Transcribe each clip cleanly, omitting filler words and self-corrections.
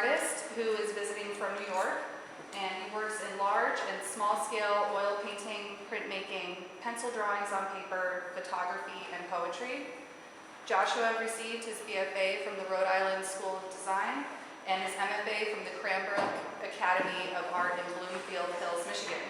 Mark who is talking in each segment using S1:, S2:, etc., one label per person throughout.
S1: artist who is visiting from New York, and he works in large and small-scale oil painting, printmaking, pencil drawings on paper, photography, and poetry. Joshua received his BFA from the Rhode Island School of Design and his MFA from the Cranbrook Academy of Art in Bloomfield Hills, Michigan.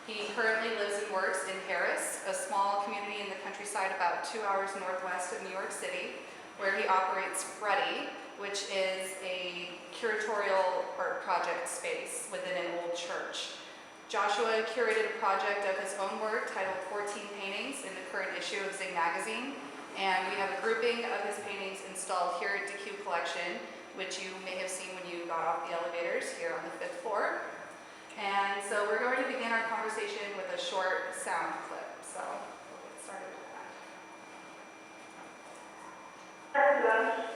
S1: He currently lives and works in Harris, a small community in the countryside about 2 hours northwest of New York City, where he operates Freddie, which is a curatorial art project space within an old church. Joshua curated a project of his own work titled 14 Paintings in the current issue of Zing magazine, and we have a grouping of his paintings installed here at Dikeou Collection, which you may have seen when you got off the elevators here on the 5th floor. And so we're going to begin our conversation with a short sound clip. So we'll get started with that.
S2: Hi Josh,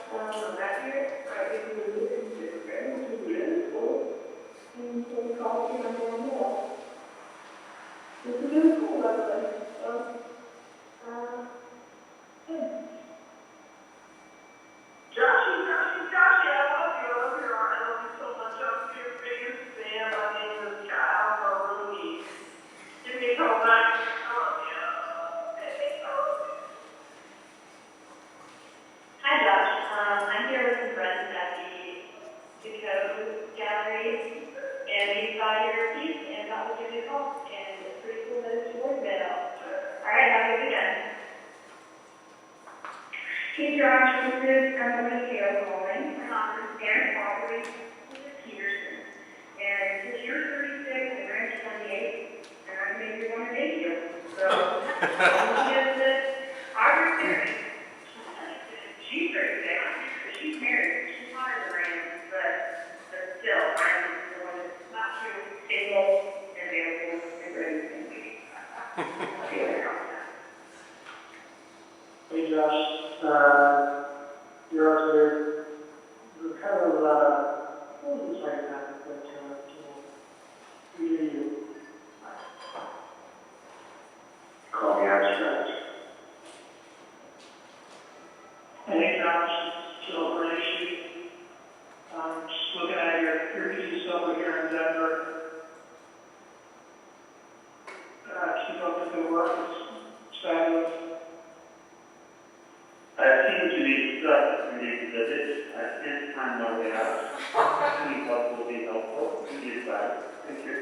S2: back here, I think we're looking to expand to the school and so we call it my own wall. This is really cool, by the way. Joshy, I love your art. I love you so much. I'm your biggest fan. My name is Kyle Rudy. Give me a call back. I love you.
S3: Hi Josh, I'm here with some friends at the Dikeou Gallery, and we saw your piece and thought we'd give you a call, and it's pretty cool that it's your mail. Alright, have a good weekend.
S2: Hey Josh, this is Dikeou calling from Parent Property, Peterson. And this year's 36 and Ranch 28, and I made you one day you. So, our parents, she's 36, she's married, she's not in the ranch, but still, I'm the one that's not too stable and available and ready to be. I feel like I'm that.
S4: Hey Josh, you're out here. We're kind of, what was the second half of that we hear you.
S2: Call me abstract.
S4: Hey Josh, celebration. Just looking at your piece over here in Denver. Keep up the good work. It's fabulous.
S5: I seem to be stuck in the exhibit. I spent time on it out. Keep up will be helpful. You decide. Thank you.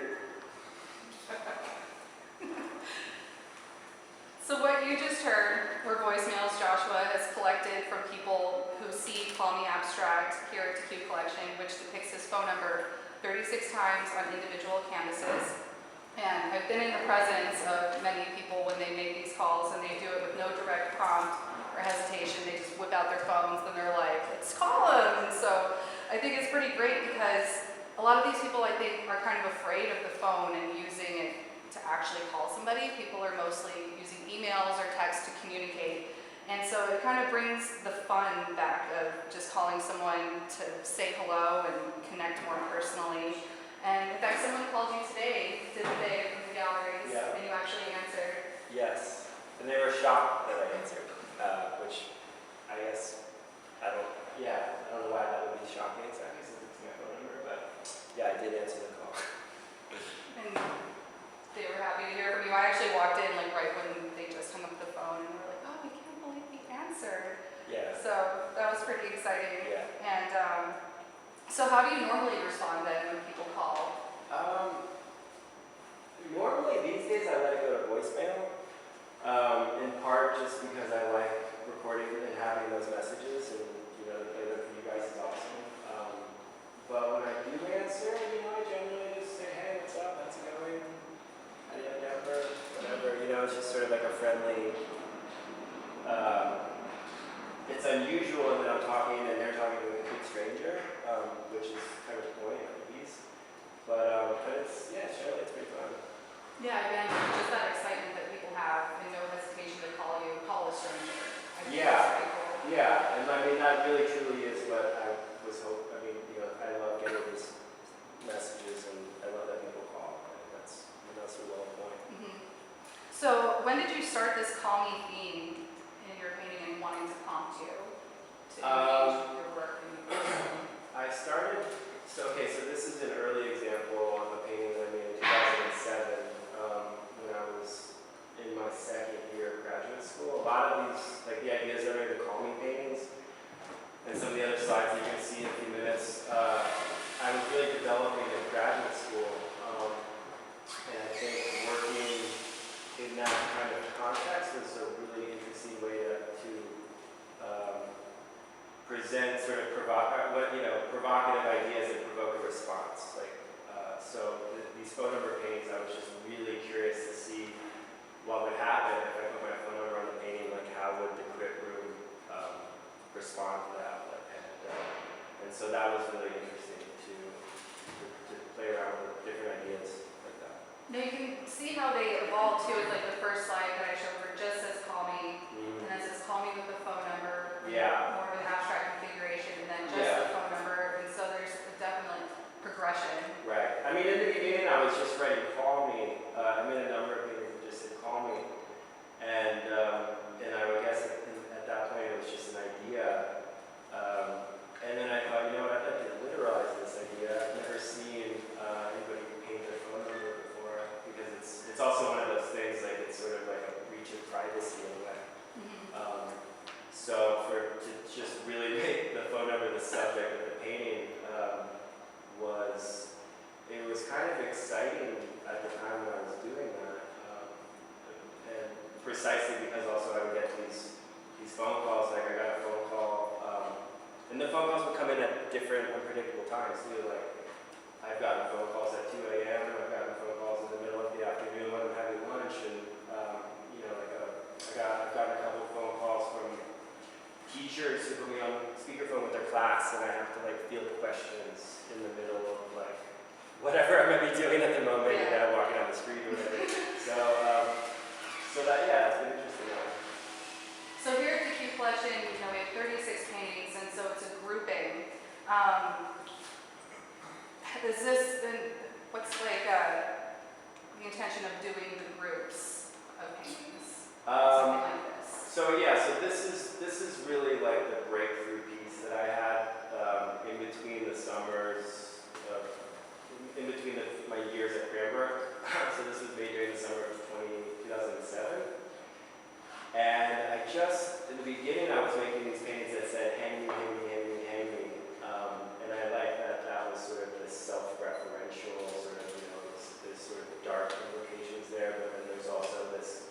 S1: So what you just heard were voicemails Joshua has collected from people who see Call Me Abstract here at Dikeou Collection, which depicts his phone number 36 times on individual canvases. And I've been in the presence of many people when they make these calls, and they do it with no direct prompt or hesitation. They just whip out their phones, and they're like, let's call him. And so I think it's pretty great because a lot of these people, I think, are kind of afraid of the phone and using it to actually call somebody. People are mostly using emails or text to communicate. And so it kind of brings the fun back of just calling someone to say hello and connect more personally. And in fact, someone called you today, didn't they, from the galleries,
S6: Yeah.
S1: and you actually answered.
S6: Yes, and they were shocked that I answered, which I guess, I don't know why that would be shocking exactly since it's my phone number, but yeah, I did answer the call.
S1: And they were happy to hear from you. I actually walked in like right when they just hung up the phone and were like, oh, we can't believe he answered.
S6: Yeah.
S1: So that was pretty exciting.
S6: Yeah.
S1: And so how do you normally respond then when people call?
S6: Normally these days I let it go to voicemail, in part just because I like recording and having those messages, and to play them for you guys is awesome. But when I do answer, I generally just say, hey, what's up, how's it going? How do you Denver? Whatever, it's just sort of like a friendly, it's unusual that I'm talking and they're talking to a complete stranger, which is kind of the point of the piece. But it's pretty fun.
S1: Yeah, again, just that excitement that people have and no hesitation to call a stranger. I think
S6: Yeah.
S1: that's pretty cool.
S6: Yeah, and that really truly is what I was hoping. I love getting these messages, and I love that people call. I think that's a well point.
S1: Mm-hmm. So when did you start this call me theme in your painting and wanting to prompt you to engage with your work?
S6: I started So, okay, so this is an early example of a painting that I made in 2007 when I was in my second year of graduate school. A lot of these, like the ideas that are the Call Me paintings, and some of the other slides that you can see in a few minutes, I was really developing in graduate school. And I think working in that kind of context was a really interesting way to present sort of provocative ideas that provoke a response. Like, these phone number paintings, I was just really curious to see what would happen if I put my phone number on the painting. Like, how would the quit room respond to that? And so that was really interesting to play around with different ideas like that.
S1: Now you can see how they evolved too. It's like the first slide that I showed where it just says call me, and then it says call me with the phone number.
S6: Yeah.
S1: More of an abstract configuration, and then just
S6: Yeah.
S1: the phone number. And so there's definitely progression.
S6: Right. I mean, in the beginning, I was just writing "call me." I made a number of paintings that just said "call me," and I would guess at that point it was just an idea. And then I thought, you know what, I'd like to literalize this idea. I've never seen anybody paint their phone number before, because it's also one of those things, like it's sort of like a breach of privacy in a way. So to just really make the phone number the subject of the painting was kind of exciting at the time when I was doing that, and precisely because also I would get these phone calls. Like I got a phone call, and the phone calls would come in at different unpredictable times too. Like I've gotten phone calls at 2 a.m. I've gotten phone calls in the middle of the afternoon when I'm having lunch, and I've gotten a couple of phone calls from teachers who put me on speakerphone with their class, and I have to like field questions in the middle of like whatever I might be doing at the moment, walking down the street or whatever. So that, yeah, it's been interesting.
S1: So here at Dikeou Collection, we have 36 paintings, and so it's a grouping. Is this, what's like the intention of doing the groups of paintings? Something like this.
S6: So this is really like the breakthrough piece that I had in between the summers, in between my years at Cranbrook. So this was made during the summer of 2007. And in the beginning, I was making these paintings that said, hang me, hang me, hang me, hang me. And I liked that was sort of this self-referential sort of, this sort of dark implications there, but then there's also this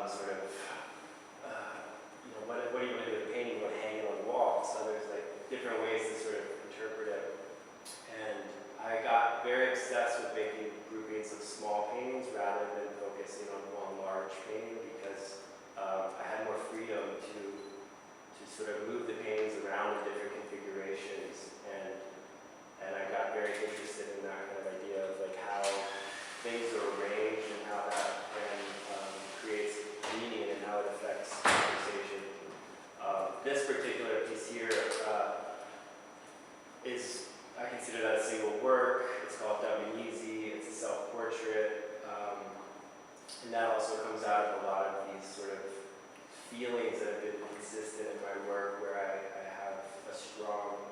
S6: sort of, what are you going to do with a painting? You want to hang it on the wall. So there's like different ways to sort of interpret it. And I got very obsessed with making groupings of small paintings rather than focusing on one large painting, because I had more freedom to sort of move the paintings around in different configurations, and I got very interested in that kind of idea of like how things are arranged and how that then creates meaning and how it affects conversation. This particular piece here I consider that a single work. It's called Dominizi. It's a self-portrait. And that also comes out of a lot of these sort of feelings that have been consistent in my work, where I have a strong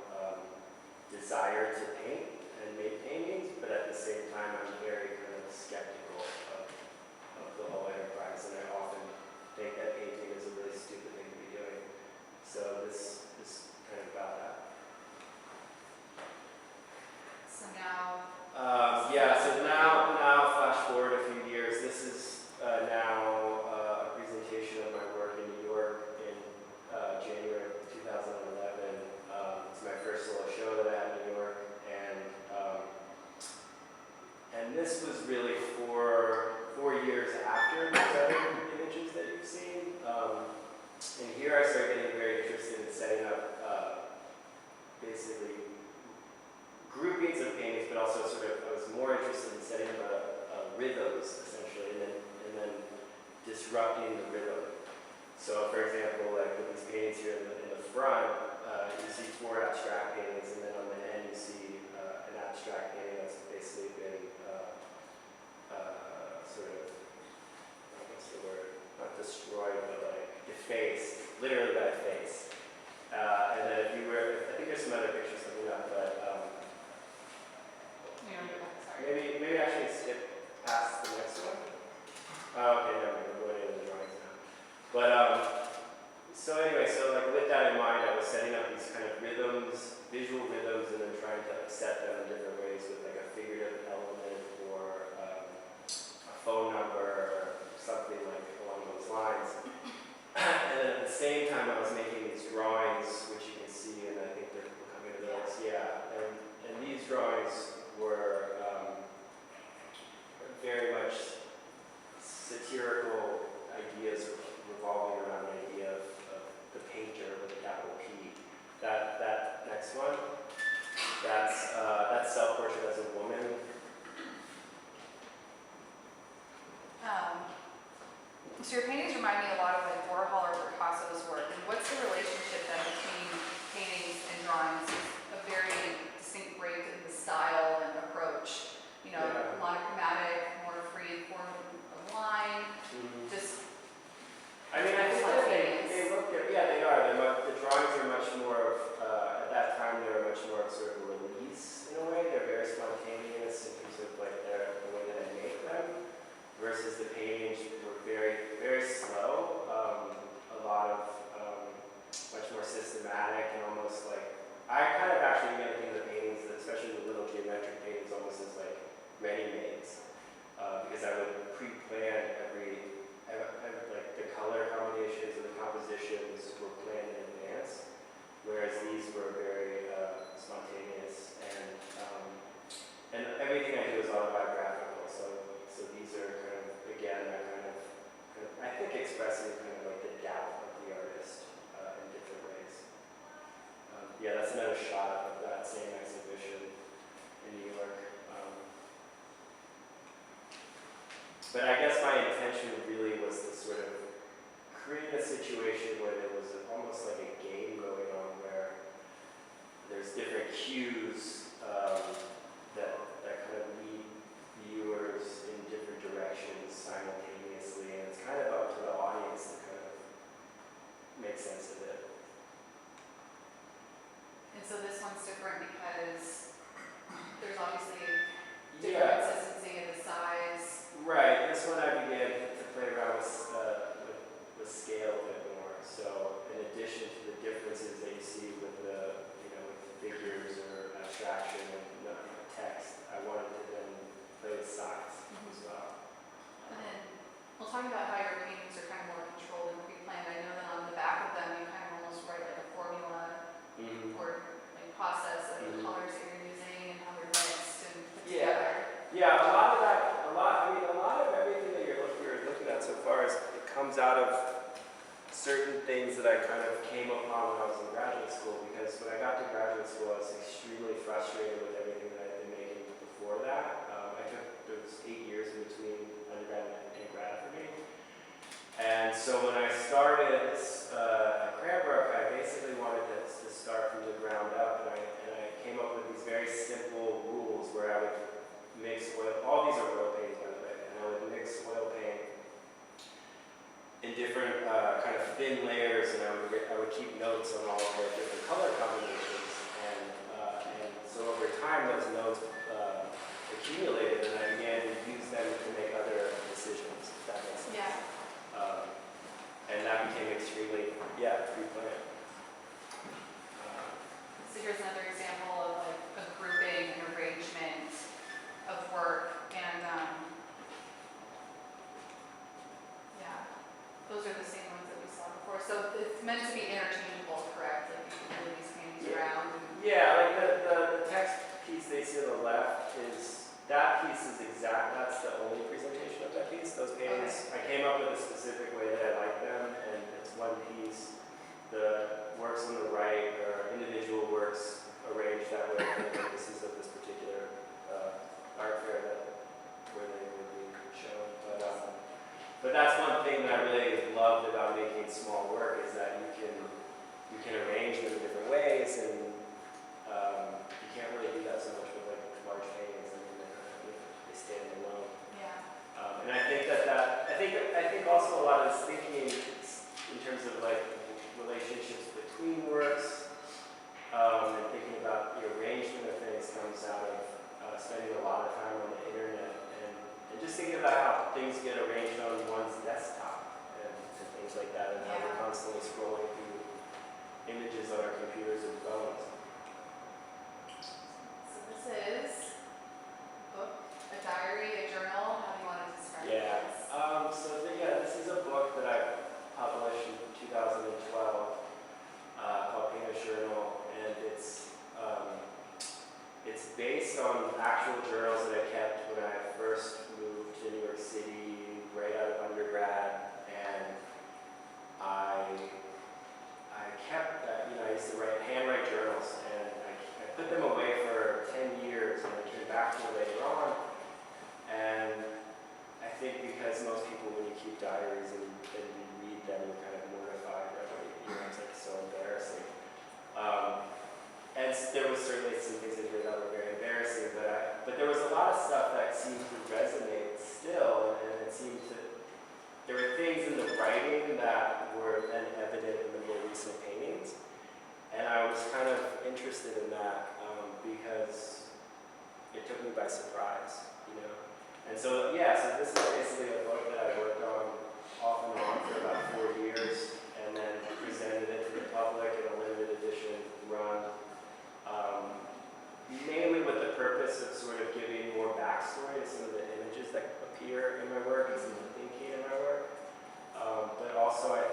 S6: desire to paint and make paintings, but at the same time I'm very kind of skeptical of the whole enterprise, and I often think that painting is a really stupid thing to be doing. So this is kind of about that.
S1: So now,
S6: so now flash forward a few years. This is now a presentation of my work in New York in January of 2011. It's my first solo show that I had in New York, and this was really 4 years after those other images that you've seen. And here I started getting very interested in setting up basically groupings of paintings, but also I was more interested in setting up rhythms, essentially, and then disrupting the rhythm. So, for example, like with these paintings here in the front, you see 4 abstract paintings, and then on the end you see an abstract painting that's basically been sort of, what's the word, not destroyed, but like defaced, literally by face. And then I think there's some other pictures coming up, but
S1: So your paintings remind me a lot of like Warhol or Picasso's work. And what's the relationship then between paintings and drawings? There's a very distinct break in the style and approach. You know,
S6: Yeah.
S1: monochromatic, more free form of line. Just
S6: I mean, I think that they look good. Yeah, they are. The drawings are much more of, at that time, they were much more of sort of a release in a way. They're very spontaneous in terms of like the way that I make them, versus the paintings were very, very slow. A lot of, much more systematic and almost like, I kind of actually began to think of the paintings, especially the little geometric paintings, almost as like ready-mades. Because I would pre-plan like the color combinations and the compositions were planned in advance, whereas these were very spontaneous and everything I do is autobiographical. So these are kind of again I think expressing kind of like the doubt of the artist in different ways. Yeah, that's another shot of that same exhibition in New York. But I guess my intention really was to sort of create a situation where there was almost like a game going on where there's different cues that kind of lead viewers in different directions simultaneously, and it's kind of up to the audience to kind of make sense of it.
S1: And so this one's different because there's obviously different
S6: Yeah.
S1: consistency in the size.
S6: Right, this one I began to play around with scale a bit more. So in addition to the differences that you see with the, with figures or abstraction and text, I wanted to then play with size as well.
S1: And then we'll talk about how your paintings are kind of more controlled and pre-planned. I know that on the back of them you kind of almost write like a formula or like process of the colors that you're using and how they're mixed and put together.
S6: Yeah, a lot of everything that you're looking at so far it comes out of certain things that I kind of came upon when I was in graduate school, because when I got to graduate school I was extremely frustrated with everything that I'd been making before that. There was 8 years in between undergrad and grad for me. And so when I started at Cranbrook, I basically wanted to start from the ground up, and I came up with these very simple rules where I would mix oil. All these are oil paints, by the way, and I would mix oil paint in different kind of thin layers, and I would keep notes on all of the different color combinations, and so over time those notes accumulated, and I began to use them to make other decisions. If that makes sense.
S1: Yeah.
S6: And that became extremely pre-planned.
S1: So here's another example of like a grouping and arrangement of work, and those are the same ones that we saw before. So it's meant to be interchangeable, correct? Like you can move these paintings around.
S6: Yeah, like the text piece they see on the left that piece is exact. That's the only presentation of that piece. Those paintings, I came up with a specific way that I like them, and it's one piece. The works on the right are individual works arranged that way for the purposes of this particular art fair where they would be shown. But that's one thing that I really loved about making small work, is that you can arrange them in different ways, and you can't really do that so much with like large paintings. I mean, they stand alone.
S1: Yeah.
S6: And I think I think also a lot of this thinking in terms of like relationships between works and thinking about the arrangement of things comes out of spending a lot of time on the internet and just thinking about how things get arranged on one's desktop and things like that, and how we're constantly scrolling through images on our computers and phones.
S1: So this is a book, a diary, a journal. How do you want to describe
S6: Yeah.
S1: this?
S6: This is a book that I published in 2012 called Paint a Journal, and it's based on actual journals that I kept when I first moved to New York City right out of undergrad, and I kept that. I used to handwrite journals, and I put them away for 10 years, and I came back to it later on. And I think because most people, when you keep diaries and was certainly some things in here that were very embarrassing, but there was a lot of stuff that seemed to resonate still, and it seemed to, there were things in the writing that were then evident in the more recent paintings, and I was kind of interested in that because it took me by surprise, you know. And so, yeah, so this is basically a book that I worked on off and on for about 4 years, and then presented it to the public in a limited edition run, mainly with the purpose of sort of giving more backstory to some of the images that appear in my work and some of the thinking in my work. But also I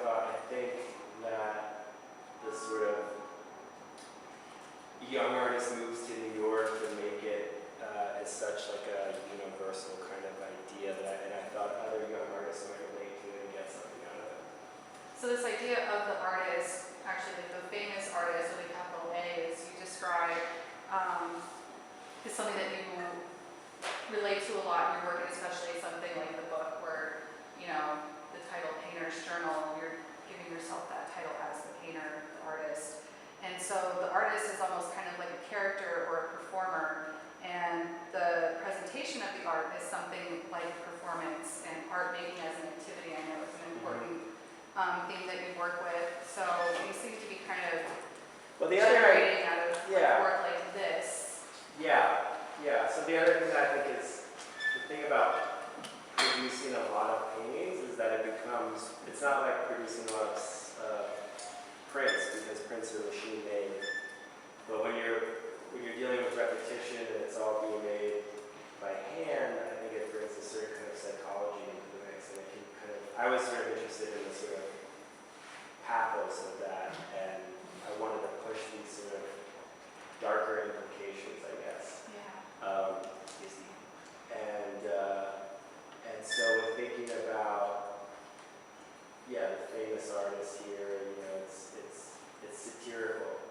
S6: think that the sort of young artist moves to New York to make it as such like a universal kind of idea and I thought other young artists might relate to it and get something out of it.
S1: So this idea of the artist, actually like the famous artist with a capital A, as you describe, is something that you relate to a lot in your work, and especially something like the book where, you know, the title Painter's Journal, you're giving yourself that title as the painter, the artist. And so the artist is almost kind of like a character or a performer, and the presentation of the art is something like performance, and art making as an activity, I know is an important theme that you work with. So you seem to be kind of generating out of work like this.
S6: Yeah. So the other thing that I think is, the thing about producing a lot of paintings is that it becomes, it's not like producing a lot of prints, because prints are machine made. But when you're dealing with repetition and it's all being made by hand, I think it brings a certain kind of psychology into the mix, and it can kind of, I was sort of interested in the sort of pathos of that, and I wanted to push these sort of darker implications, I guess.
S1: Yeah. Excuse me.
S6: And so we're thinking about, the famous artist here, you know, it's satirical,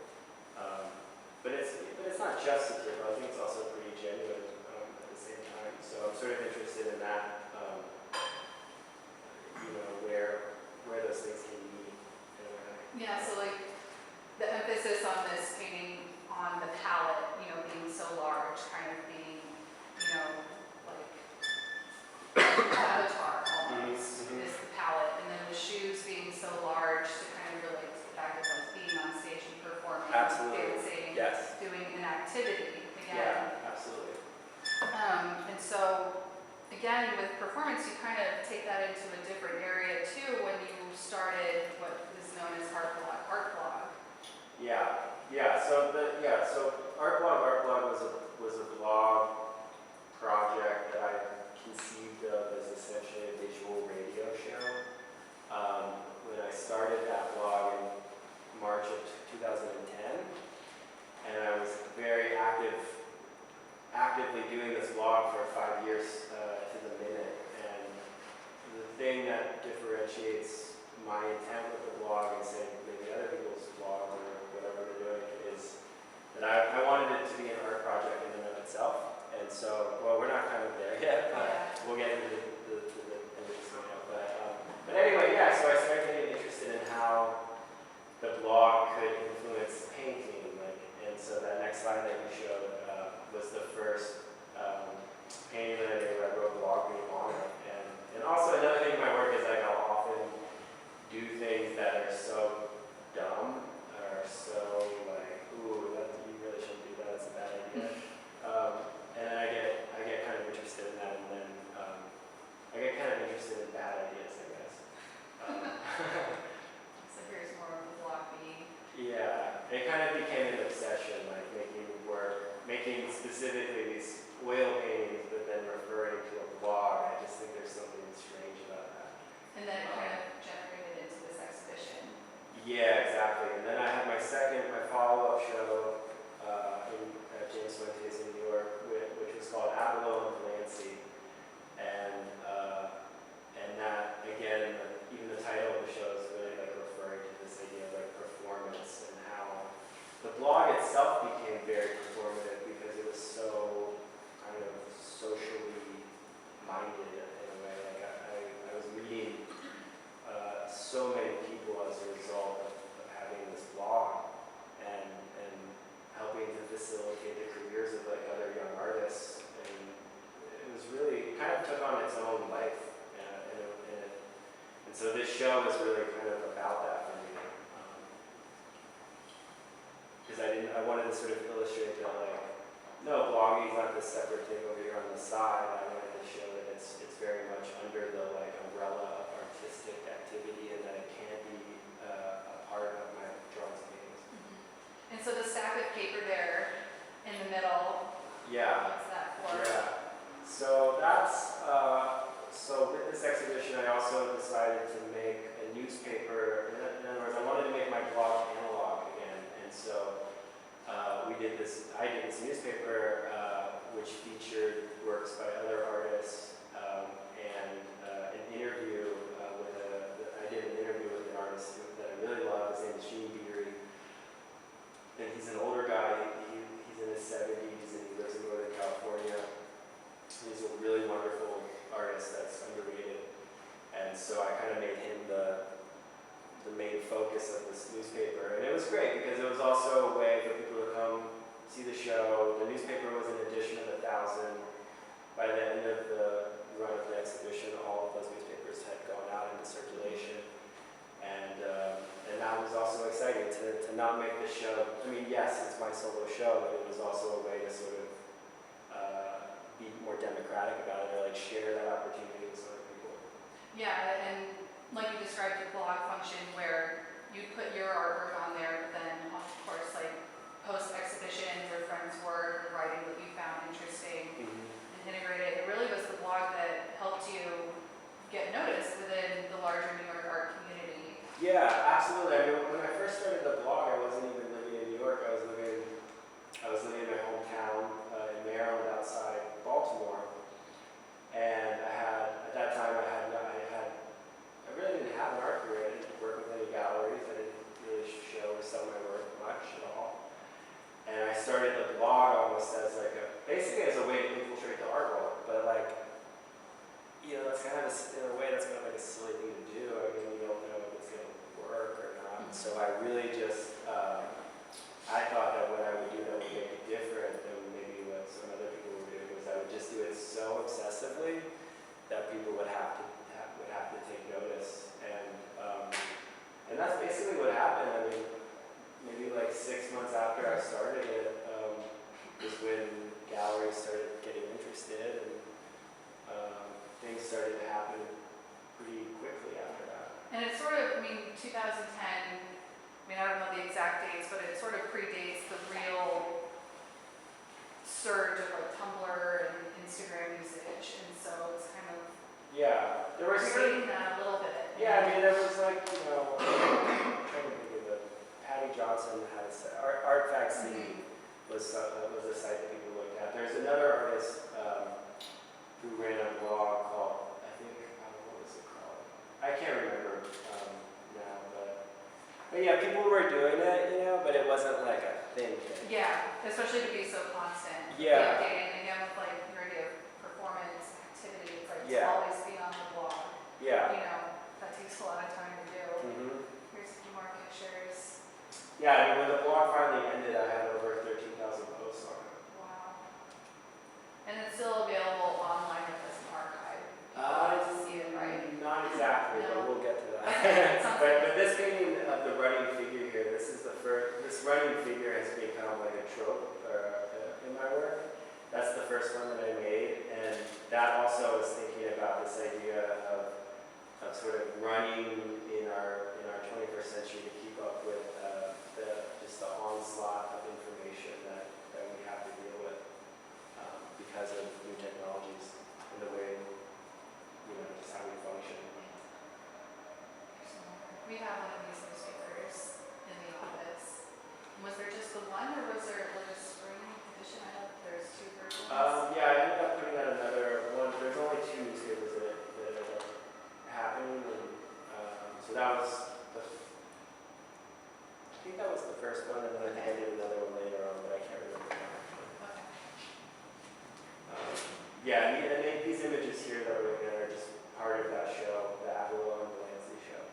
S6: but it's not just satirical. I think it's also pretty genuine at the same time. So I'm sort of interested in that, you know, where those things can meet in a way.
S1: Yeah, so like the emphasis on this painting on the palette, you know, being so large, kind of being, you know, like avatar almost is the palette, and then the shoes being so large to kind of relate to the fact of like being on stage and performing,
S6: Absolutely.
S1: dancing,
S6: Yes.
S1: doing an activity again.
S6: Yeah, absolutely.
S1: And so again, with performance, you kind of take that into a different area too when you started what is known as art blog.
S6: So Art Blog was a blog project that I conceived of as essentially a visual radio show. When I started that blog in March of 2010, and I was very actively doing this blog for 5 years to the minute. And the thing that differentiates my intent with the blog and say maybe other people's blog or whatever they're doing is that I wanted it to be an art project in and of itself. And so, well, we're not kind of there yet, but we'll get into the images now. But anyway, so I started getting interested in how the blog could influence painting, and so that next slide that you showed was the first painting that I made where I wrote blog name on it. And also another thing in my work is like I'll often do things that are so dumb or so like, ooh, you really shouldn't do that, that's a bad idea. And then I get kind of interested in that, and then I get kind of interested in bad ideas, I guess.
S1: So here's more of the blog being.
S6: Yeah, it kind of became an obsession, like making specifically these oil paintings, but then referring to a blog. I just think there's something strange about that.
S1: And then it kind of generated into this exhibition.
S6: Yeah, exactly. And then I had my follow-up show at James Fuentes in New York, which was called Abelow and Delancey. And that, again, even the title of the show is really like referring to this idea of like performance and how the blog itself became very performative because it was so kind of socially minded in a way. Like I was reading so many people as a result of having this blog and helping to I wanted to sort of illustrate that, like, no, blogging is not this separate thing over here on the side. I wanted to show that it's very much under the, like, umbrella of artistic activity, and that it can be a part of my drawings and paintings.
S1: And so the stack of paper there in the middle,
S6: Yeah.
S1: what's that for?
S6: Yeah. So that's, so with this exhibition, I also decided to make a newspaper. In other words, I wanted to make my blog analog again. And so I did this newspaper, which featured works by other artists, and an interview I did an interview with an artist that I really love. His name is Beery. And he's an older guy. He's in his 70s, and he lives in Northern California. He's a really wonderful artist that's underrated. And so I kind of made him the main focus of this newspaper. And it was great because it was also a way for people to come see the show. The newspaper was an edition of 1,000. By the end of the run of the exhibition, all of those newspapers had gone out into circulation. And that was also exciting to not make the show. I mean, yes, it's my solo show, but it was also a way to sort of be more democratic about it, or like share that opportunity with other people.
S1: Yeah, and like you described the blog function where you put your artwork on there, but then of course like post exhibitions or friends' work or writing that you found interesting and integrate it. It really was the blog that helped you get noticed within the larger New York art community.
S6: Yeah, absolutely. I mean, when I first started the blog, I wasn't even living in New York. I was living in my hometown in Maryland, outside Baltimore. And at that time, I really didn't have an art career. I didn't work with any galleries. I didn't really show or sell my work much at all. And I started the blog almost as basically as a way to infiltrate the art world. But that's kind of in a way that's kind of like a silly thing to do. I mean, you don't know if it's going to work or not. So I really just, I thought that what I would do that would make it different than maybe what some other people were doing was I would just do it so obsessively that people would have to take notice. And that's basically what happened. I mean, maybe like 6 months after I started it was when galleries started getting interested, and things started to happen pretty quickly after that.
S1: And it's sort of, 2010, I don't know the exact dates, but it sort of predates the real surge of like Tumblr and Instagram usage, and so it's kind of
S6: There was
S1: creating that a little bit.
S6: Yeah, I mean, there was like, I'm trying to think of it. Patty Johnson has Art Vaccine was a site that people looked at. There's another artist who ran a blog called, I think, what was it called? I can't remember now, but yeah, people were doing it, but it wasn't like a thing.
S1: Yeah, especially to be so constant.
S6: Yeah.
S1: Be updating again with like your idea of performance activity. It's like to
S6: Yeah.
S1: always be on the blog.
S6: Yeah.
S1: That takes a lot of time to do. Here's a few more pictures.
S6: Yeah, I mean, when the blog finally ended, I had over 13,000 posts on it.
S1: Wow. And it's still available online as an archive. To see it, right?
S6: Not exactly,
S1: No.
S6: but we'll get to that.
S1: Okay, sounds
S6: but this painting of the running figure here, this running figure has become like a trope in my work. That's the first one that I made, and that also is thinking about this idea of sort of running in our 21st century to keep up with the onslaught of information that we have to deal with because of new technologies and the way, just how we function.
S1: We have one of these newspapers in the office. Was there just the one, or was there like a spring edition? I know there's two versions.
S6: Yeah, I ended up putting out another one. There's only 2 newspapers that ended up happening, and so that was I think that was the first one, and then I think I did another one later on, but I can't remember now.
S1: Okay.
S6: And these images here that we're looking at are just part of that show, the Abelow and the Lancey show.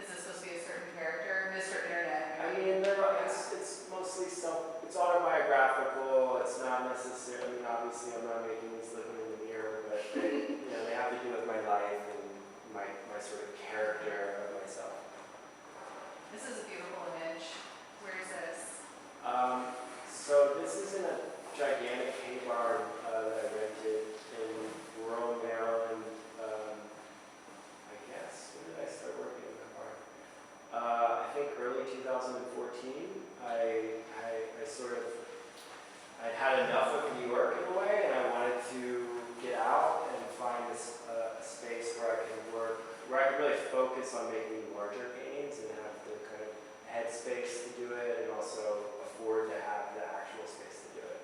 S1: Is this supposed to be a certain character? Mr. Internet.
S6: I mean, it's mostly it's autobiographical. It's not necessarily, obviously I'm not making these looking in the mirror, but they have to do with my life and my sort of character of myself.
S1: This is a beautiful image. Where is this?
S6: So this is in a gigantic hay barn that I rented in rural Maryland. I guess, when did I start working in that barn? I think early 2014. I'd had enough of New York in a way, and I wanted to get out and find this space where I can work, where I can really focus on making larger paintings and have the kind of headspace to do it, and also afford to have the actual space to do it.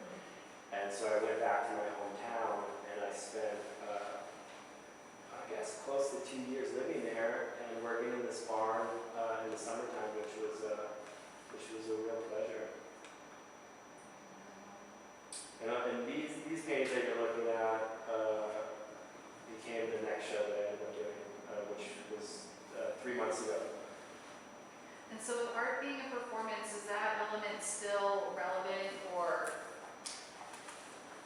S6: And so I went back to my hometown, and I spent, I guess, close to 2 years living there and working in this barn in the summertime, which was a real pleasure. And these paintings that you're looking at became the next show that I ended up doing, which was 3 months ago.
S1: And so with art being a performance, is that element still relevant or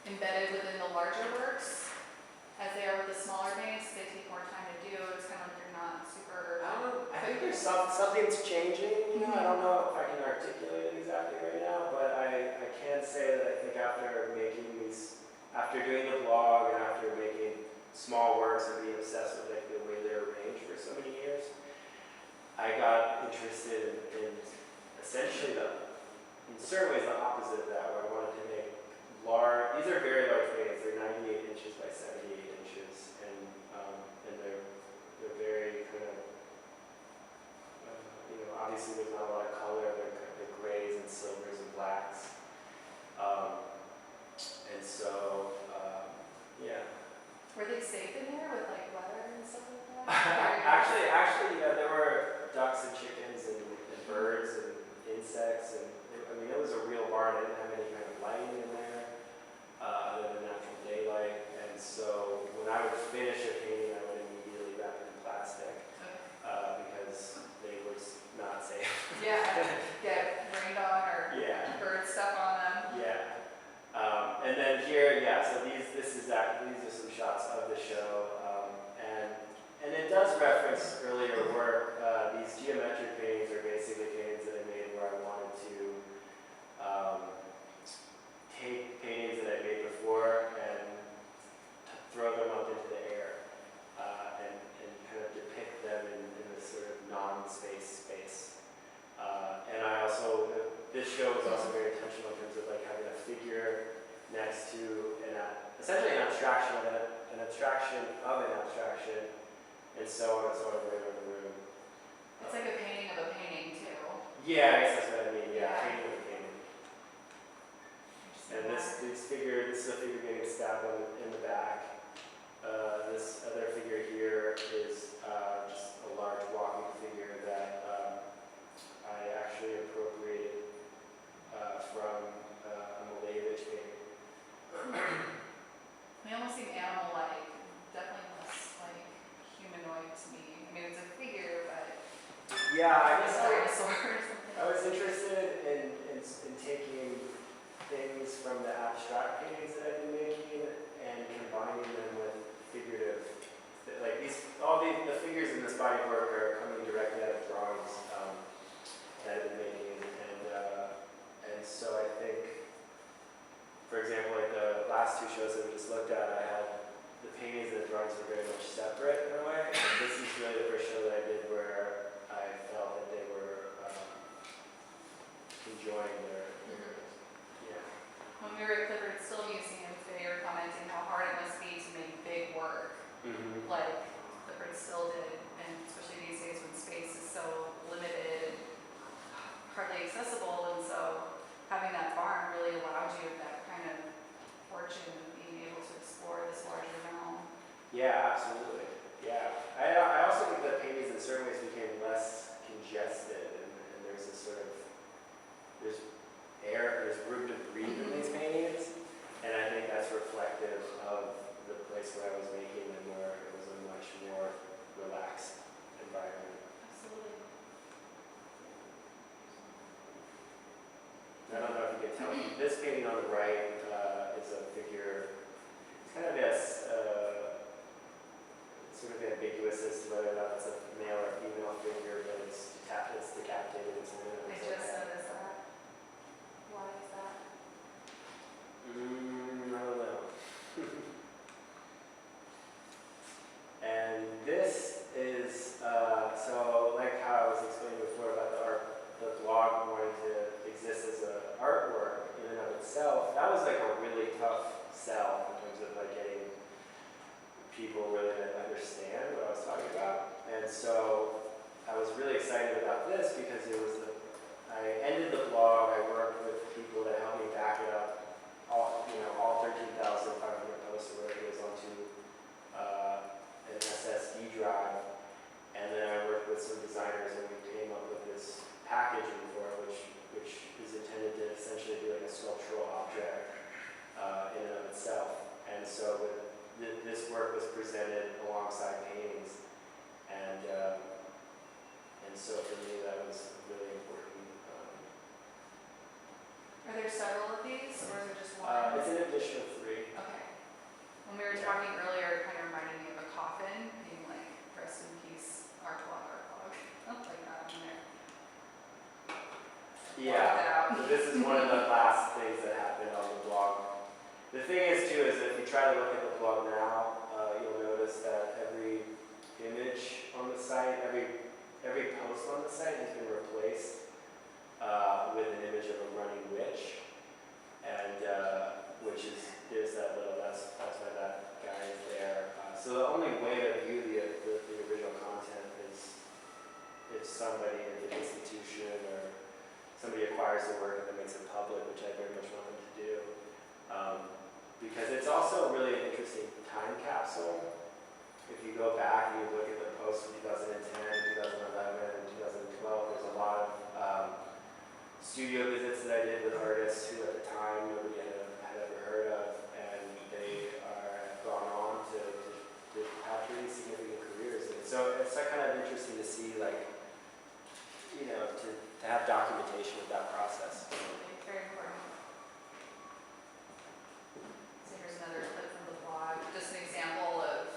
S1: embedded within the larger works as they are with the smaller paintings? They take more time to do. It's kind of like you're not super.
S6: I think there's something's changing. You know, I don't know if I can articulate it exactly right now, but I can say that I think after doing the blog and after making small works and being obsessed with like the way they're arranged for so many years, I got interested in essentially in certain ways the opposite of that, where I wanted to make large. These are very large paintings. They're 98 inches by 78 inches, and they're very kind of obviously there's not a lot of color. They're grays and silvers and blacks, and so yeah.
S1: Were they safe in there with like weather and stuff like that?
S6: Actually, yeah, there were ducks and chickens and birds and insects, and it was a real barn. I didn't have any kind of lighting in there other than natural daylight, and so when I would finish a painting, I would immediately wrap it in plastic because they were not safe.
S1: Yeah, get rained on or
S6: Yeah.
S1: bird stuff on them.
S6: Yeah. And then here, yeah, so these are some shots of the show, and it does reference earlier work. These geometric paintings are basically paintings that I made where I wanted to take paintings that I made before and throw them up into the air and kind of depict them in this sort of non-space space. And I also, this show was also very intentional in terms of like having a figure next to essentially an abstraction of an abstraction of an abstraction, and so on and so on right over the room.
S1: It's like a painting of a painting too.
S6: Yeah, I guess that's what I mean. Yeah,
S1: Yeah.
S6: painting of a painting. And this is a figure getting stabbed in the back. This other figure here is just a large walking figure that I actually appropriated from a Malevich painting.
S1: They almost seem animal-like, definitely less like humanoid to me. I mean, it's a figure, but
S6: Yeah, I
S1: it's
S6: guess
S1: a dinosaur or something.
S6: I was interested in taking things from the abstract paintings that I've been making and combining them with figurative, like the figures in this body of work are coming directly out of drawings that I've been making, and so I think, for example, like the last two shows that we just looked at, I had the paintings and the drawings were very much separate in a way, and this is really the first show that I did where I felt that they were enjoying their yeah.
S1: When we were at Clifford Still Museum today, you were commenting how hard it must be to make big work, like Clifford Still did, and especially these days when space is so limited and hardly accessible, and so having that barn really allowed you that kind of fortune of being able to explore this larger realm.
S6: Yeah, absolutely. Yeah, I also think that paintings in certain ways became less congested, and there's this sort of there's room to breathe in these paintings, and I think that's reflective of the place where I was making them, where it was a much more relaxed environment.
S1: Absolutely.
S6: I don't know if you can tell. This painting on the right is a figure. It's kind of sort of ambiguous as to whether or not it's a male or female figure, but it's it's decapitated and something
S1: I
S6: like
S1: just
S6: that.
S1: noticed that. Why is that?
S6: I don't know. And this is, so like how I was explaining before about the blog wanting to exist as an artwork in and of itself, that was like a really tough sell in terms of like getting people really to understand what I was talking about. And so I was really excited about this because it was I ended the blog, I worked with people that helped me back it up, all 13,500 posts or whatever it is onto an SSD drive. And then I worked with some designers and we came up with this packaging for it, which is intended to essentially be like a sculptural object in and of itself. And so this work was presented alongside paintings, and so for me that was really important.
S1: Are there several of these, or is it just one?
S6: It's an edition of 3.
S1: Okay. When we were talking earlier, it kind of reminded me of a coffin, being like, rest in peace, art blog, like that in there.
S6: Yeah, so this is one of the last things that happened on the blog. The thing is too, is if you try to look at the blog now, you'll notice that every image on the site, every post on the site has been replaced with an image of a running witch, and which is that little, that's why that guy is there. So the only way to view the original content is if somebody at the institution or somebody acquires the work and then makes it public, which I very much want them to do. Because it's also really an interesting time capsule. If you go back and you look at the posts of 2010, 2011, and 2012, there's a lot of studio visits that I did with artists who at the time nobody had ever heard of, and they have gone on to have really significant careers. And so it's like kind of interesting to see, like, to have documentation of that process.
S1: Absolutely, very important. So here's another clip from the blog, just an example of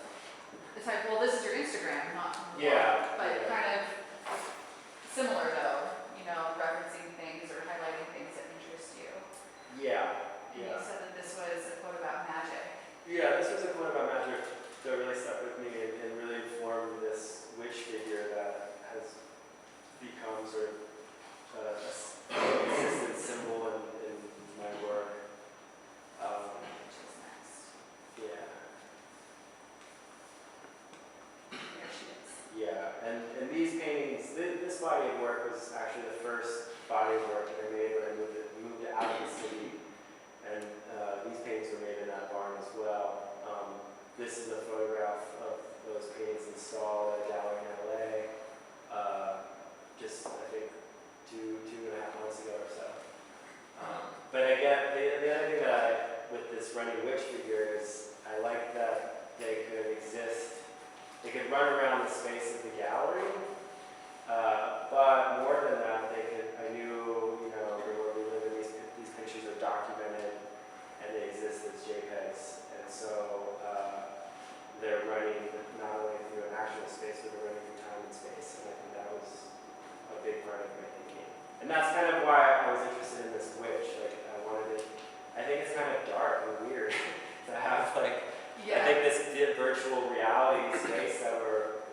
S1: the type, well, this is your Instagram, not from the blog,
S6: Yeah,
S1: but
S6: yeah.
S1: kind of similar though, referencing things or highlighting things that interest you.
S6: Yeah,
S1: And you
S6: yeah.
S1: said that this was a quote about magic.
S6: Yeah, this was a quote about magic that really stuck with me and really formed this witch figure that has become sort of a consistent symbol in my work.
S1: Which is next.
S6: Yeah.
S1: There she is.
S6: Yeah, and these paintings, this body of work was actually the first body of work that I made when I moved it out of the city. And these paintings were made in that barn as well. This is a photograph of those paintings installed at a gallery in LA, just I think two and a half months ago or so. But again, the other thing that with this running witch figure is I like that they could exist. They could run around the space of the gallery, but more than that, I knew, where we live in these pictures are documented and they exist as JPEGs. And so they're running not only through an actual space, but they're running through time and space. And I think that was a big part of my thinking. And that's kind of why I was interested in this witch. Like, I think it's kind of dark and weird to have, like, I think this virtual reality space that we're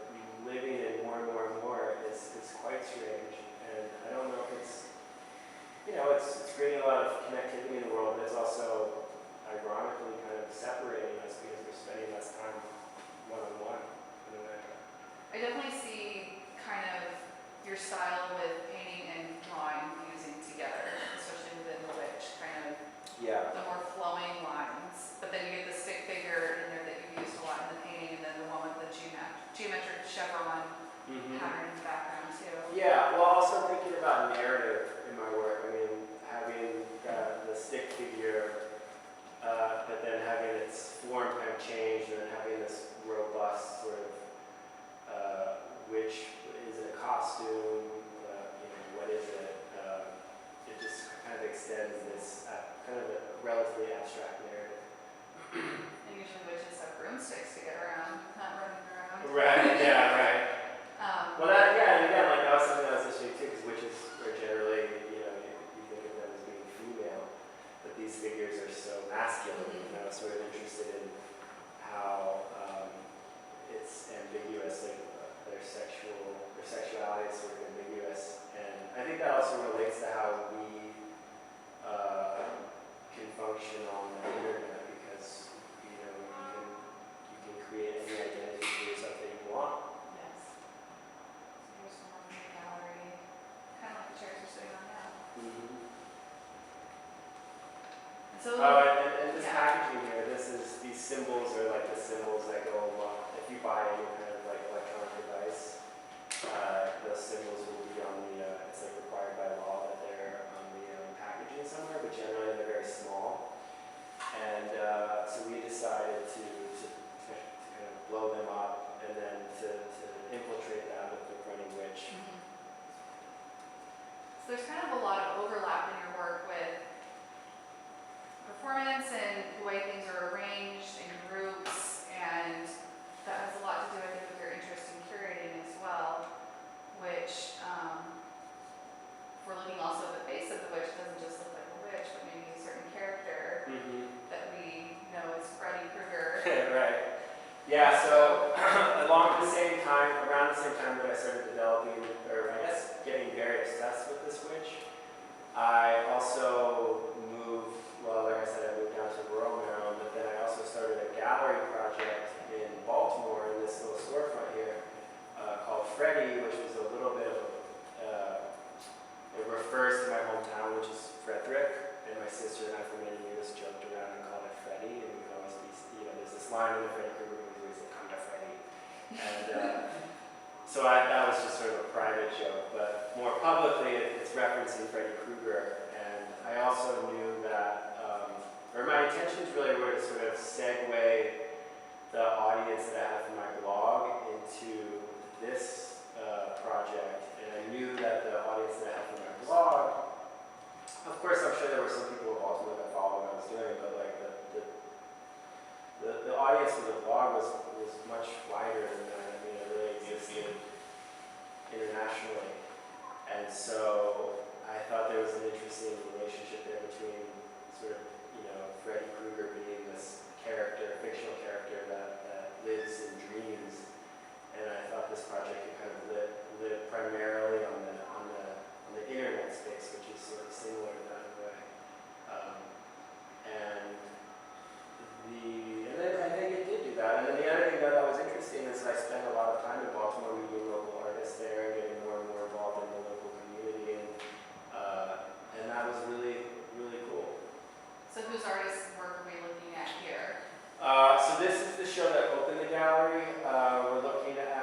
S6: living in more and more is quite strange. And I don't know if it's creating a lot of connectivity in the world, but it's also ironically kind of separating us because we're spending less time one-on-one in a way.
S1: I definitely see kind of your style with painting and drawing fusing together, especially within the witch, kind of
S6: Yeah.
S1: the more flowing lines. But then you get the stick figure in there that you used a lot in the painting, and then the one with the geometric chevron pattern in the background too.
S6: Yeah, well, also thinking about narrative in my work. I mean, having the stick figure, but then having its form kind of change, and then having this robust sort of, which is it a costume? What is it? It just kind of extends this kind of a relatively abstract narrative.
S1: And usually witches have broomsticks to get around, not running around.
S6: Right. Yeah. Right. Well, and again, like that was something that was just witches are generally, you know, you think of them as being female, but these figures are so masculine, and I was sort of interested in how it's ambiguous, like their sexuality is sort of ambiguous, and I think that also relates to how we can function on the internet, because you know you can create any identity for yourself that you want.
S1: Yes. So here's one more from the gallery, kind of like the chairs we're sitting on now. And so,
S6: And this
S1: yeah.
S6: packaging here, these symbols are like the symbols that go along. If you buy any kind of like electronic device, those symbols will be on the, it's like required by law that they're on the packaging somewhere, but generally they're very small. And so we decided to kind of blow them up and then to infiltrate that with the running witch.
S1: So there's kind of a lot of overlap in your work with performance and the way things are arranged in groups, and that has a lot to do, I think, with your interest in curating as well, which, if we're looking also at the face of the witch, it doesn't just look like a witch, but maybe a certain character that we know as Freddy Krueger.
S6: Right. Yeah, so around the same time that I started developing, or I guess getting very obsessed with this witch, I also moved, well, like I said, I moved down to rural Maryland, but then I also started a gallery project in Baltimore in this little storefront here called Freddy, which was a little bit of it refers to my hometown, which is Frederick, and my sister and I for many years joked around and called it Freddy, and we would always be, you know, there's this line in the Freddy Krueger movies that come to Freddy, and so that was just sort of a private joke, but more publicly it's referencing Freddy Krueger, and I also knew that, or my intentions really were to sort of segue the audience that I have for my blog into this project, and I knew that the audience that I had for my blog, of course I'm sure there were some people in Baltimore that followed what I was doing, but like the audience for the blog was much wider than that. I mean, it really existed internationally, and so I thought there was an interesting relationship there between sort of, you know, Freddy Krueger being this character, fictional character that lives in dreams, and I thought this project could kind of live primarily on the internet space, which is sort of similar to that in a way. And then I think it did do that. And then the other thing that was interesting is I spent a lot of time in Baltimore meeting local artists there and getting more and more involved in the local community, and that was really, really cool.
S1: So whose artist work are we looking at here?
S6: So this is the show that opened the gallery. We're looking at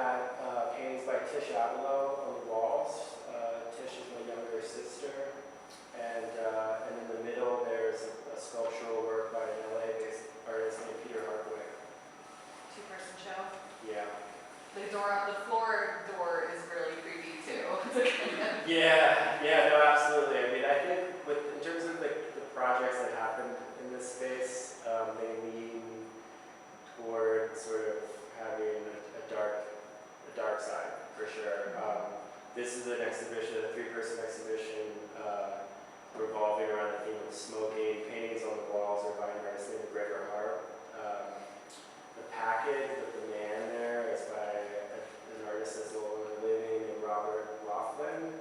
S6: paintings by Abelow on the walls. Tish is my younger sister. And in the middle there's a sculptural work by an LA-based artist named Peter Hardwick.
S1: Two-person show?
S6: Yeah.
S1: The floor door is really creepy too.
S6: Yeah, no, absolutely. I mean, I think in terms of the projects that happened in this space, they lean toward sort of having a dark side, for sure. This is an exhibition, a 3-person exhibition, revolving around the theme of smoking. Paintings on the walls are by an artist named Director Hayley. The package with the man there is by an artist that's no longer living named Robert Laughlin.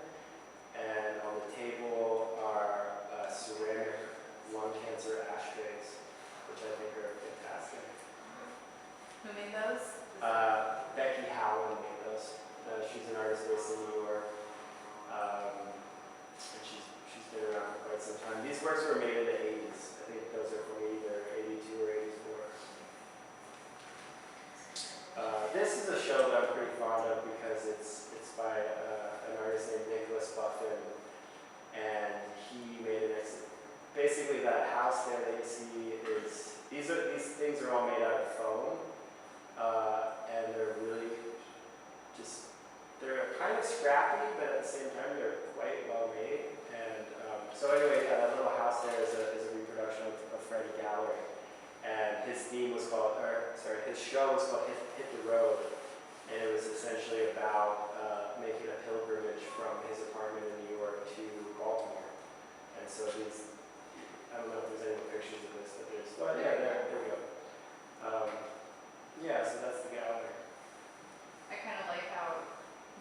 S6: And on the table are ceramic lung cancer ashtrays, which I think are fantastic.
S1: Who made those?
S6: Becky Howland made those. She's an artist based in New York, and she's been around for quite some time. These works were made in the 80s. I think those are from either 82 or 84. This is a show that I'm pretty fond of because it's by an artist named Nicholas Buffin, and he made an basically that house there that you see is these things are all made out of foam, and they're really they're kind of scrappy, but at the same time they're quite well made. And so anyway, yeah, that little house there is a reproduction of Freddy Gallery, and his theme was called, his show was called Hit the Road, and it was essentially about making a pilgrimage from his apartment in New York to Baltimore. And so these, I don't know if there's any pictures of this, but there's, well, yeah, there we go. Yeah, so that's the gallery.
S1: I kind of like how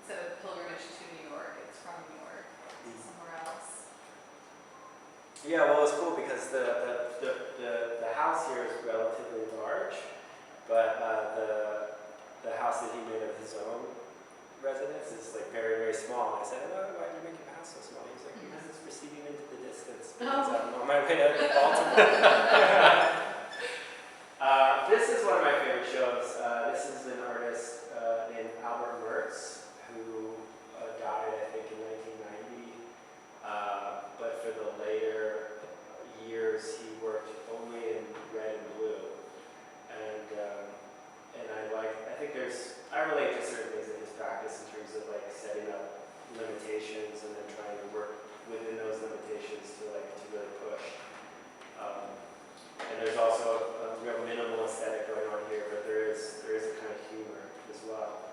S1: instead of pilgrimage to New York, it's from New York to somewhere else.
S6: Yeah, well, it's cool because the house here is relatively large, but the house that he made of his own residence is like very, very small. And I said, oh, why do you make your house so small? He was like, because it's receding into the distance. Because I'm on my way to Baltimore. This is one of my favorite shows. This is an artist named Albert Mertz, who died, I think, in 1990. But for the later years, he worked only in red and blue. And I relate to certain things in his practice in terms of like setting up limitations and then trying to work within those limitations to really push. And there's also a real minimal aesthetic going on here, but there is a kind of humor as well.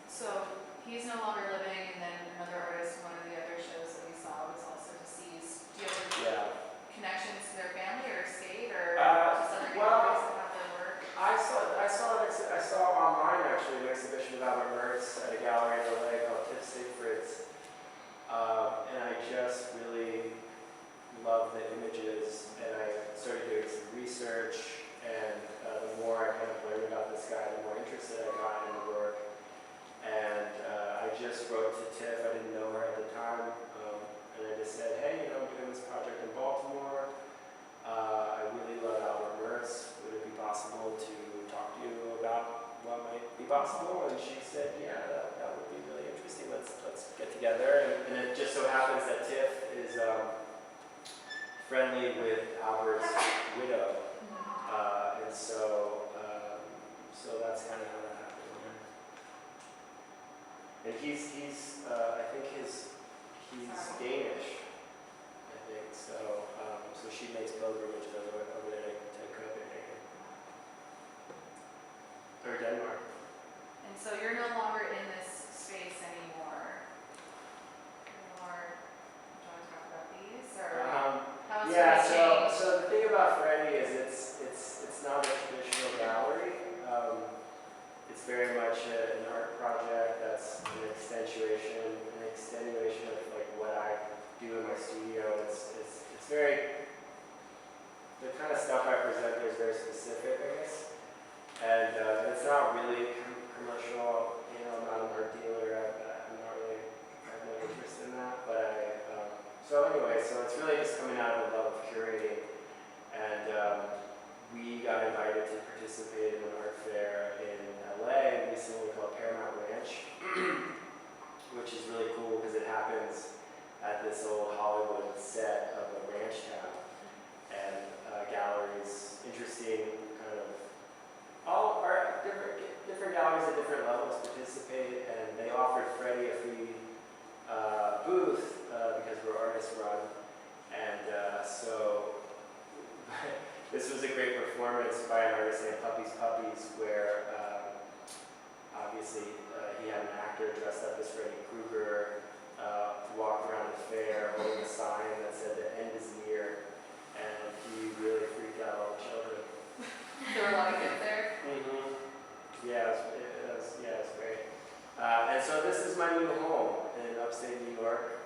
S1: So he's no longer living, and then another artist, one of the other shows that we saw was also deceased. Do you have any connections to their family or estate or just other galleries that have their work?
S6: I saw online actually an exhibition of Albert Mertz at a gallery in LA called Tiff Siegfried's, and I just really loved the images, and I started doing some research, and the more I kind of learned about this guy, the more interested I got in the work. And I just wrote to Tiff, I didn't know her at the time, and I just said, hey, I'm doing this project in Baltimore. I really love Albert Mertz. Would it be possible to talk to you about what might be possible? And she said, yeah, that would be really interesting. Let's get together. And it just so happens that Tiff is friendly with Albert's widow. And so that's kind of how that happened. And he's I think he's Danish, I think. So she makes pilgrimages over there to Copenhagen. Or Denmark.
S1: And so you're no longer in this space anymore. Do you want to talk about these, or how it's
S6: Yeah,
S1: changed?
S6: so the thing about Freddie is it's not a traditional gallery. It's very much an art project that's an extenuation of like what I do in my studio. It's very, the kind of stuff I present there is very specific, I guess. And it's not really commercial. I'm not an art dealer. I have no interest in that. But so it's really just coming out of a love of curating. And we got invited to participate in an art fair in LA recently called Paramount Ranch, which is really cool because it happens at this old Hollywood set of a ranch town. And galleries, interesting kind of, all art, different galleries at different levels participated, and they offered Freddie a free booth because we're artist run. And so this was a great performance by an artist named Puppies Puppies, where obviously he had an actor dressed up as Freddy Krueger, walked around the fair holding a sign that said the end is near, and he really freaked out all the children.
S1: There were a lot of kids there.
S6: Mm-hmm. Yeah, it was great. And so this is my new home in upstate New York.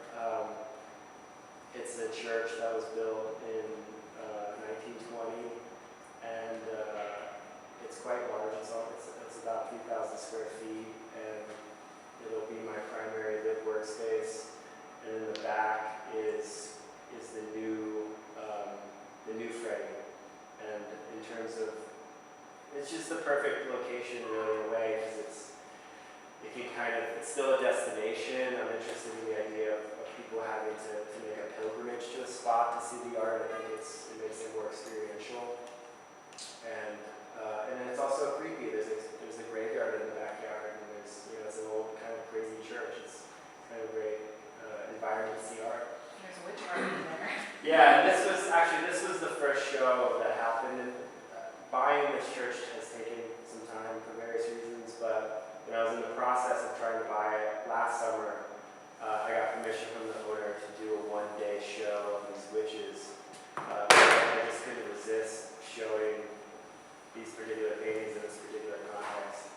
S6: It's a church that was built in 1920, and it's quite large. It's about 3,000 square feet, and it'll be my primary live workspace. And in the back is the new Freddie. And in terms of, it's just the perfect location really in a way, because it's still a destination. I'm interested in the idea of people having to make a pilgrimage to a spot to see the art. I think it makes it more experiential. And then it's also creepy. There's a graveyard in the backyard, and it's an old kind of crazy church. It's kind of a great environment to see art.
S1: There's a witch art in there.
S6: Yeah, and this was the first show that happened. And buying this church has taken some time for various reasons, but when I was in the process of trying to buy it last summer, I got permission from the owner to do a one-day show of these witches. I just couldn't resist showing these particular paintings in this particular context.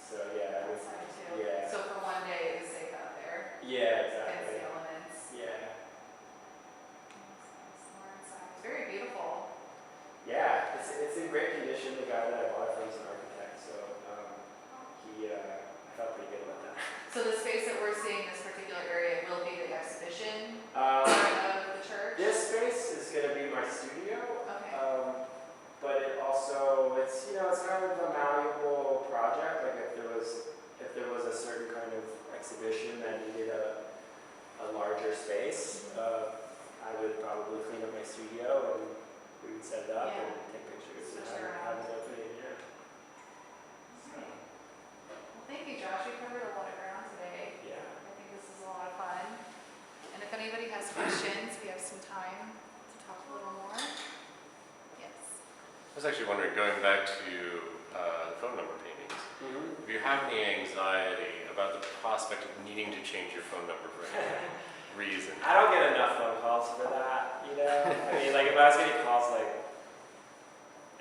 S6: So yeah, it was,
S1: Outside too.
S6: yeah.
S1: So for one day, it was safe out there
S6: Yeah,
S1: against
S6: exactly.
S1: the elements.
S6: Yeah.
S1: More inside. It's very beautiful.
S6: Yeah, it's in great condition. The guy that I bought it from is an architect, so I felt pretty good about that.
S1: So the space that we're seeing in this particular area will be the exhibition
S6: Um,
S1: part of the church?
S6: This space is going to be my studio,
S1: Okay.
S6: but it also it's kind of a malleable project. Like if there was a certain kind of exhibition that needed a larger space, I would probably clean up my studio and we would set it up
S1: Yeah.
S6: and take pictures and
S1: Switch it
S6: have
S1: around.
S6: it open. Yeah. So,
S1: Well, thank you, Josh. We covered a lot of ground today.
S6: yeah.
S1: I think this is a lot of fun. And if anybody has questions, we have some time to talk a little more. Yes.
S7: I was actually wondering, going back to the phone number paintings,
S6: Mm-hmm.
S7: if you have any anxiety about the prospect of needing to change your phone number for any reason.
S6: I don't get enough phone calls for that, you know? I mean, like, if I was getting calls, like,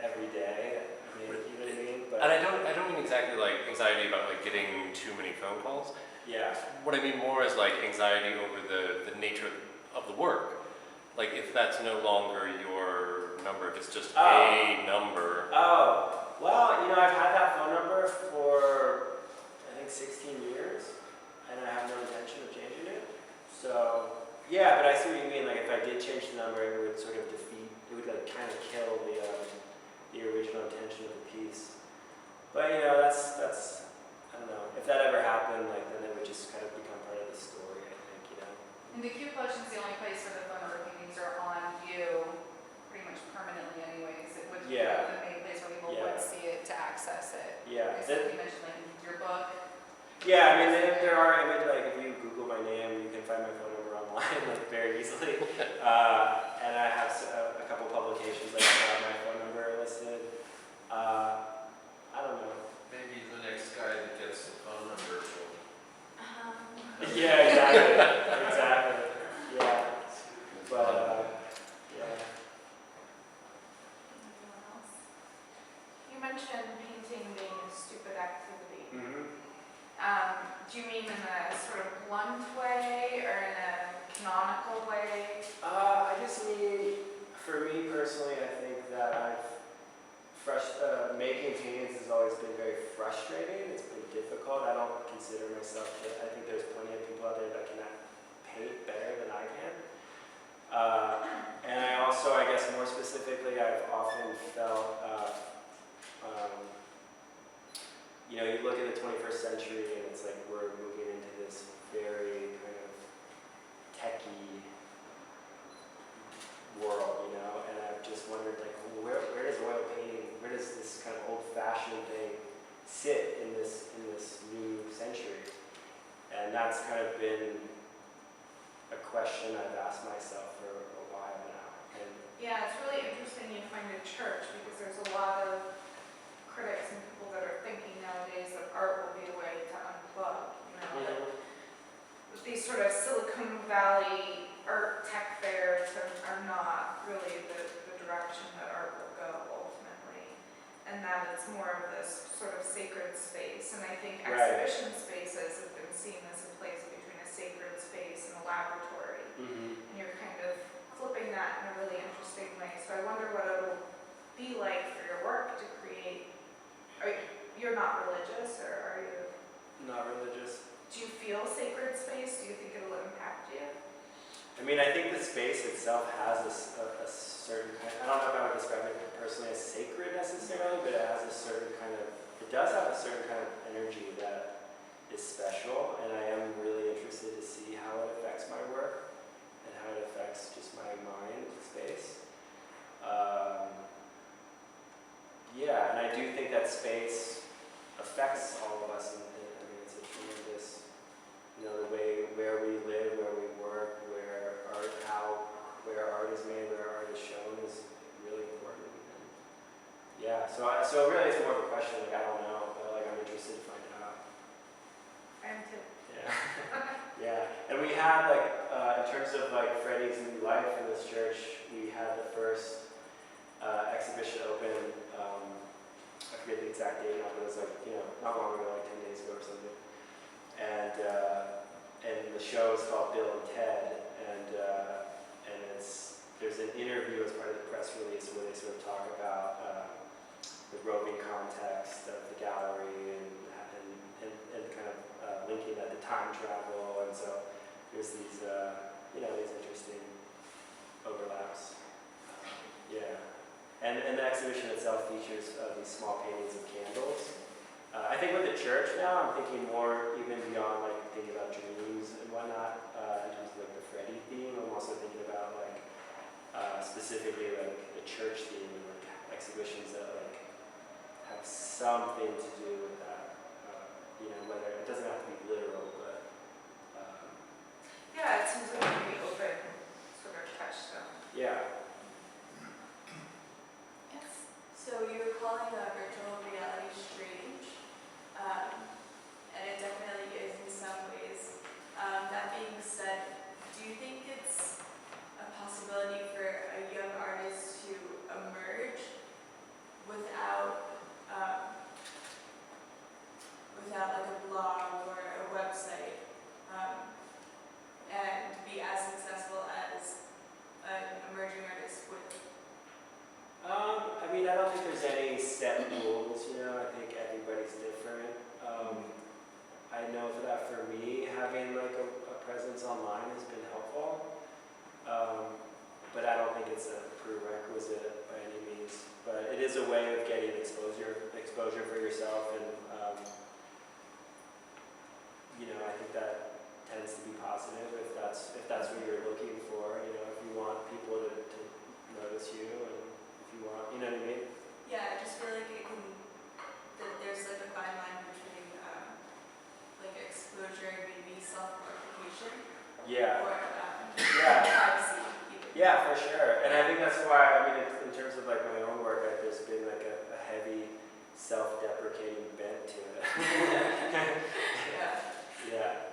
S6: every day, I mean, you know what I mean? But,
S7: And I don't mean exactly like anxiety about like getting too many phone calls.
S6: yeah.
S7: What I mean more is like anxiety over the nature of the work. Like if that's no longer your number, if it's just a number.
S6: Oh, well, I've had that phone number for, I think, 16 years, and I have no intention of changing it. So, yeah, but I see what you mean. Like, if I did change the number, it would sort of it would, like, kind of kill the original intention of the piece. But, that's, I don't know. If that ever happened, like, then it would just kind of become part of the story, I think,
S1: And Dikeou Collection is the only place where the phone number paintings are on view pretty much permanently anyways. It would be
S6: Yeah.
S1: the main place where people
S6: Yeah.
S1: would see it to access it.
S6: Yeah.
S1: So you mentioned like your book.
S6: Yeah, I mean, there are images, like, if you Google my name, you can find my phone number online, like, very easily. And I have a couple publications that have my phone number listed. I don't know.
S8: Maybe the next guy that gets the phone number will.
S6: Yeah, exactly. Exactly. Yeah. But, yeah.
S1: Anyone else?
S9: You mentioned painting being a stupid activity.
S6: Mm-hmm.
S9: Do you mean in a sort of blunt way or in a canonical way?
S6: I just mean, for me personally, I think that making paintings has always been very frustrating. It's been difficult. I don't consider myself, I think there's plenty of people out there that can paint better than I can. And I also, I guess more specifically, I've often felt, you look at the 21st century and it's like we're moving into this very kind of techie world, and I've just wondered, like, where does oil painting, where does this kind of old-fashioned thing sit in this new century? And that's kind of been a question I've asked myself for a while now. And
S9: Yeah, it's really interesting you find a church because there's a lot of critics and people that are thinking nowadays that art will be a way to unplug, that these sort of Silicon Valley art tech fairs are not really the direction that art will go ultimately, and that it's more of this sort of sacred space. And I think
S6: Right.
S9: exhibition spaces have been seen as a place between a sacred space and a laboratory, and you're kind of flipping that in a really interesting way. So I wonder what it'll be like for your work to create. You're not religious, or are you?
S6: not religious.
S9: Do you feel sacred space? Do you think it'll impact you?
S6: I mean, I think the space itself has a certain kind, I don't know if I would describe it personally as sacred necessarily, but it has a certain kind of, it does have a certain kind of energy that is special, and I am really interested to see how it affects my work and how it affects just my mind space. Yeah, and I do think that space affects all of us, and I mean, it's a tremendous, the way where we live, where we work, where art is made, where art is shown is really important. And yeah, so really it's more of a question. Like I forget the exact date now, but it was like, not long ago, like 10 days ago or something. And the show is called Bill and Ted, and there's an interview as part of the press release where they sort of talk about the roving context of the gallery and kind of linking that to time travel, and so there's these these interesting overlaps. Yeah, and the exhibition itself features these small paintings of candles. I think with the church now, I'm thinking more even beyond like thinking about dreams and whatnot in terms of like the Freddy theme. I'm also thinking about like specifically like the church theme and like exhibitions that like have something to do with that. Whether it doesn't have to be literal, but
S9: Yeah, it seems like a pretty open sort of touchstone.
S6: yeah.
S3: Yes. So you were calling virtual reality strange, and it definitely is in some ways. That being said, do you think it's a possibility for a young artist to emerge without like a blog or a website, and be as successful as an emerging artist would?
S6: I don't think there's any set rules, I think everybody's different. I know that for me, having like a presence online has been helpful, but I don't think it's a prerequisite by any means. But it is a way of getting exposure for yourself, and I think that tends to be positive if that's what you're looking for. If you want people to notice you, and if you want, you know what I mean?
S3: Yeah, I just feel like that there's like a fine line between like exposure and maybe self-glorification
S6: Yeah.
S3: or
S6: Yeah.
S3: privacy even.
S6: Yeah, for sure. And I think that's why, in terms of like my own work, there's been like a heavy self-deprecating bent to it.
S3: Yeah.
S6: Yeah.